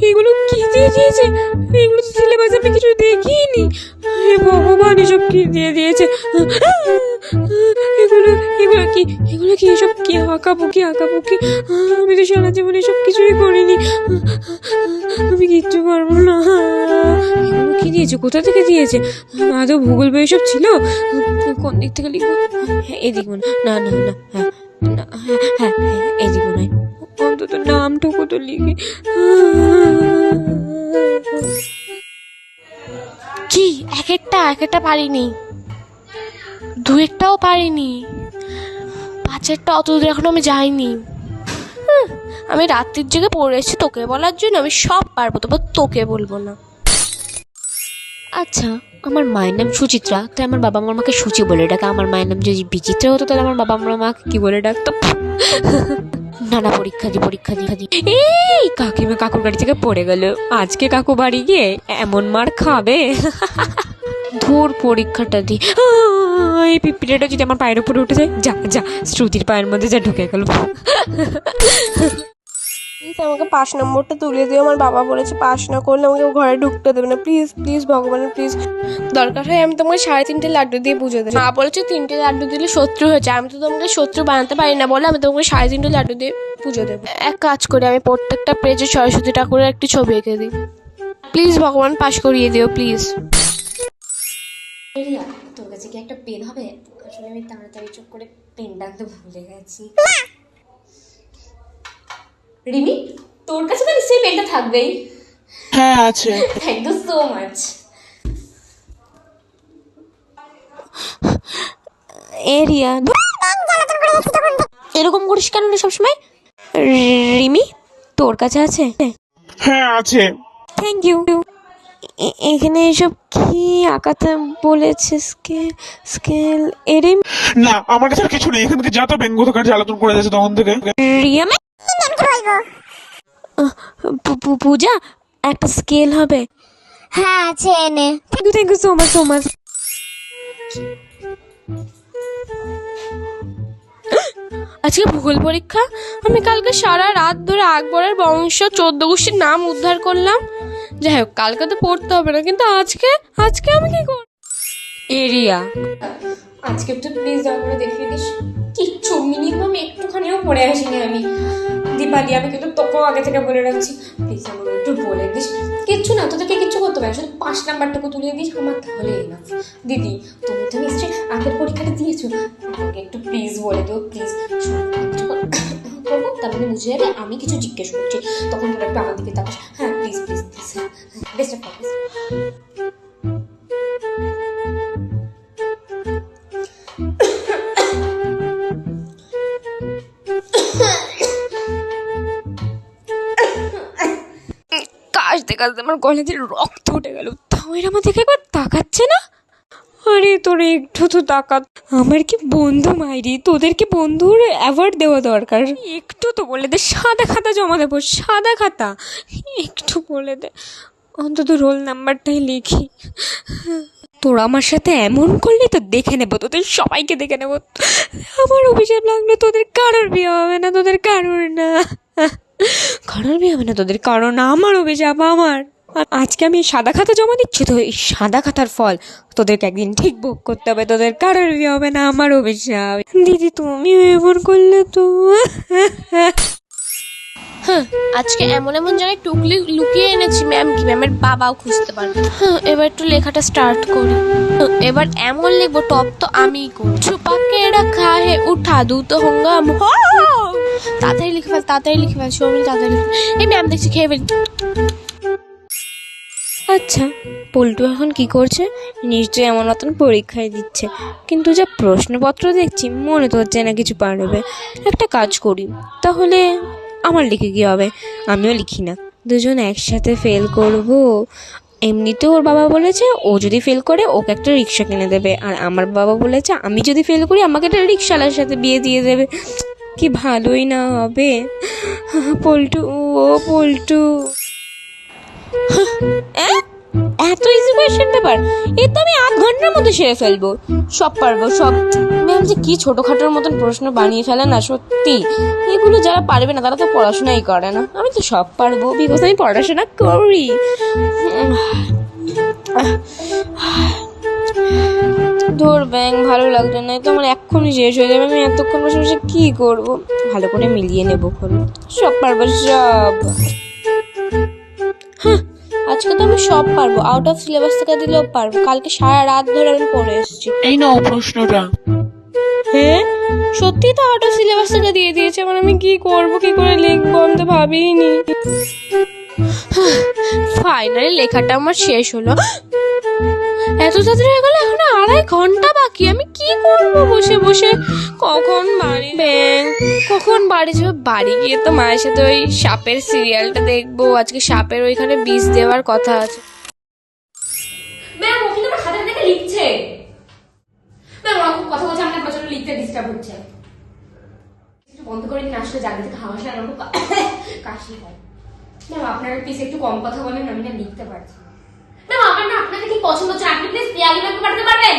এগুলো কি দিয়ে দিয়েছে? এগুলো তো সিলেবাস আমি কিছু দেখিনি। হে ভগবান, এসব কি দিয়ে দিয়েছে? এগুলো এগুলো কি এগুলো কি এসব কি আঁকাবুকি? আমি তো সারা জীবনে এসব কিছুই করিনি। আমি কিচ্ছু পারবো না। এগুলো কি দিয়েছে? কোথা থেকে দিয়েছে? আদৌ ভূগোল বই এসব ছিল? কোন দিক থেকে লিখবো? এদিক মনে, না না না, হ্যাঁ না, হ্যাঁ এদিক মনে হয়। অন্তত নামটুকু তো লিখি। কি এক একটা পারিনি, দু একটাও পারিনি, পাঁচেরটা অত দূর এখনো আমি যাইনি। আমি রাত্রির জেগে পড়েছি তোকে বলার জন্য, আমি সব পারবো, তবে তোকে বলবো না। আচ্ছা, আমার মায়ের নাম সুচিত্রা, তাই আমার বাবা মার মাকে সুচি বলে ডাকে। আমার মায়ের নাম যদি বিচিত্রা হতো তাহলে আমার বাবা মার মাকে কি বলে ডাকতো? নানা পরীক্ষা দি। এই কাকিমা কাকুর গাড়ি থেকে পড়ে গেল। আজকে কাকু বাড়ি গিয়ে এমন মার খাবে। ধুর, পরীক্ষাটা দি। এই পিঁপড়েটা যদি আমার পায়ের উপরে উঠে যায়, যা শ্রুতির পায়ের মধ্যে যা ঢুকে গেল। প্লিজ আমাকে 5 নম্বরটা তুলে দিও। আমার বাবা বলেছে পাস না করলে আমাকে ঘরে ঢুকতে দেবে না। প্লিজ প্লিজ ভগবান প্লিজ, দরকার হয় আমি তোমাকে 3.5 লাড্ডু দিয়ে পুজো দেবো। মা বলেছে 3টে লাড্ডু দিলে শত্রু হয়ে যায়, আমি তো তোমাকে শত্রু বানাতে পারি না বলে আমি তোমাকে 3.5 লাড্ডু দিয়ে পুজো দেবো। এক কাজ করি, আমি প্রত্যেকটা পেজে সরস্বতী ঠাকুরের একটি ছবি এঁকে দিই। প্লিজ ভগবান পাস করিয়ে দিও প্লিজ। রিয়া, তোর কাছে কি একটা পেন হবে? আসলে আমি তাড়াতাড়ি চোখ করে পেনটা আনতে ভুলে গেছি। রিমি, তোর কাছে তো নিশ্চয়ই পেনটা থাকবেই। হ্যাঁ আছে। Thank you so much. Riya, এরকম করিস কেন রে সবসময়? রিমি, তোর কাছে আছে? হ্যাঁ আছে। Thank you. এখানে এসব কি আঁকাতে বলেছে? স্কেল এরিম। না, আমার কাছে আর কিছু নেই। এখান থেকে যা তো ব্যঙ্গ তো জ্বালাতন করে যাচ্ছে তখন থেকে। রিয়া পূজা, একটা স্কেল হবে? হ্যাঁ আছে এনে। Thank you so much. আজকে ভূগোল পরীক্ষা। আমি কালকে সারা রাত ধরে আকবরের বংশ 14 গোষ্ঠীর নাম উদ্ধার করলাম। যাই হোক, কালকে তো পড়তে হবে না, কিন্তু আজকে আমি কি করব? এরিয়া, আজকে একটু প্লিজ দয়া করে দেখিয়ে দিস। কিচ্ছু মিনিমাম একটুখানিও পড়ে আসিনি আমি। দীপালি, আমি কিন্তু তোকেও আগে থেকে বলে রাখছি, প্লিজ আমাকে একটু বলে দিস। কিচ্ছু না, তোদেরকে কিচ্ছু করতে হবে, শুধু 5 নাম্বারটুকু তুলিয়ে দিস, আমার তাহলে না। দিদি, তুমি তো নিশ্চয়ই আগের পরীক্ষাটা দিয়েছো, আমাকে একটু প্লিজ বলে দিও প্লিজ। করবো তার মানে বুঝে যাবে আমি কিছু জিজ্ঞেস করছি, তখন তোরা একটু আমার দিকে তাকাস। হ্যাঁ প্লিজ বেস্ট অফ লাক। কাশতে আমার কলেজের রক্ত উঠে গেল, তাও এর আমার দেখে একবার তাকাচ্ছে না। আরে তোর একটু তো তাকাত। আমার কি বন্ধু মাইরি, তোদের কি বন্ধুর অ্যাওয়ার্ড দেওয়া দরকার? একটু তো বলে দে, সাদা খাতা জমা দেবো, সাদা খাতা। একটু বলে দে, অন্তত রোল নাম্বারটাই লিখি। তোরা আমার সাথে এমন করলে তো দেখে নেবো, তোদের সবাইকে দেখে নেবো। আমার অভিশাপ লাগলো, তোদের কারোর বিয়ে হবে না, তোদের কারোর বিয়ে হবে না, তোদের কারণ আমার অভিশাপ আমার। আজকে আমি সাদা খাতা জমা দিচ্ছি, তো এই সাদা খাতার ফল তোদেরকে একদিন ঠিক ভোগ করতে হবে। তোদের কারোর বিয়ে হবে না, আমার অভিশাপ। দিদি, তুমি এমন করলে তো। আজকে এমন জায়গায় টুকলি লুকিয়ে এনেছি, ম্যামের বাবাও খুঁজতে পারবে। এবার একটু লেখাটা স্টার্ট করি। এবার এমন লিখবো, টপ তো আমিই করি। ছুপা কে রাখা হে উঠা দু তো হঙ্গাম। তাড়াতাড়ি লিখে ফেল সৌমিল, তাড়াতাড়ি। এই ম্যাম দেখছি, খেয়ে ফেলি। আচ্ছা, পল্টু এখন কি করছে? নিশ্চয়ই আমার মতন পরীক্ষায় দিচ্ছে, কিন্তু যা প্রশ্নপত্র দেখছি মনে তো হচ্ছে না কিছু পারবে। একটা কাজ করি তাহলে, আমার লিখে কি হবে? আমিও লিখি না, দুজন একসাথে ফেল করব। এমনিতে ওর বাবা বলেছে ও যদি ফেল করে ওকে একটা রিক্সা কিনে দেবে, আর আমার বাবা বলেছে আমি যদি ফেল করি আমাকে একটা রিক্সাওয়ালার সাথে বিয়ে দিয়ে দেবে। কি ভালোই না হবে। পল্টু, ও পল্টু, এত ইজি কোয়েশ্চেন পেপার, এ তো আমি 8 ঘন্টার মধ্যে সেরে ফেলবো। সব পারবো সব। ম্যাম যে কি ছোটখাটোর মতন প্রশ্ন বানিয়ে ফেলে না, সত্যি এগুলো যারা পারবে না তারা তো পড়াশোনাই করে না। আমি তো সব পারবো, বিকজ আমি পড়াশোনা করি। ধর ব্যাং, ভালো লাগছে না, তো আমার এক্ষুনি শেষ হয়ে যাবে। আমি এতক্ষণ বসে বসে কি করবো? ভালো করে মিলিয়ে নেবো খোল। সব পারবো সব। হ্যাঁ, আজকে তো আমি সব পারবো, আউট অফ সিলেবাস থেকে দিলেও পারবো। কালকে সারা রাত ধরে আমি পড়ে এসেছি। এই নাও প্রশ্নটা। হ্যাঁ, সত্যি তো আউট অফ সিলেবাস থেকে দিয়ে দিয়েছে। এবার আমি কি করবো, কি করে লিখবো, আমি তো ভাবিনি। ফাইনালি লেখাটা আমার শেষ হলো। এত তাড়াতাড়ি হয়ে গেল, এখন 2.5 ঘন্টা বাকি। আমি কি করবো বসে বসে? কখন বাড়ি কখন বাড়ি যাবো? বাড়ি গিয়ে তো মায়ের সাথে ওই সাপের সিরিয়ালটা দেখবো। আজকে সাপের ওইখানে বিষ দেওয়ার কথা আছে। ম্যাম ওখানে আমার খাতা দেখে লিখছে। ম্যাম ওরা খুব কথা বলছে, আমার প্রচন্ড লিখতে ডিস্টার্ব হচ্ছে। একটু বন্ধ করে দিন, আসলে জানলা থেকে হাওয়া আসে আর আমার কাশি হয়। ম্যাম আপনারা প্লিজ একটু কম কথা বলেন, আমি না লিখতে পারছি না। ম্যাম আপনাকে কি পছন্দ হচ্ছে, আপনি প্লিজ পিয়ালি ম্যামকে পাঠাতে পারবেন?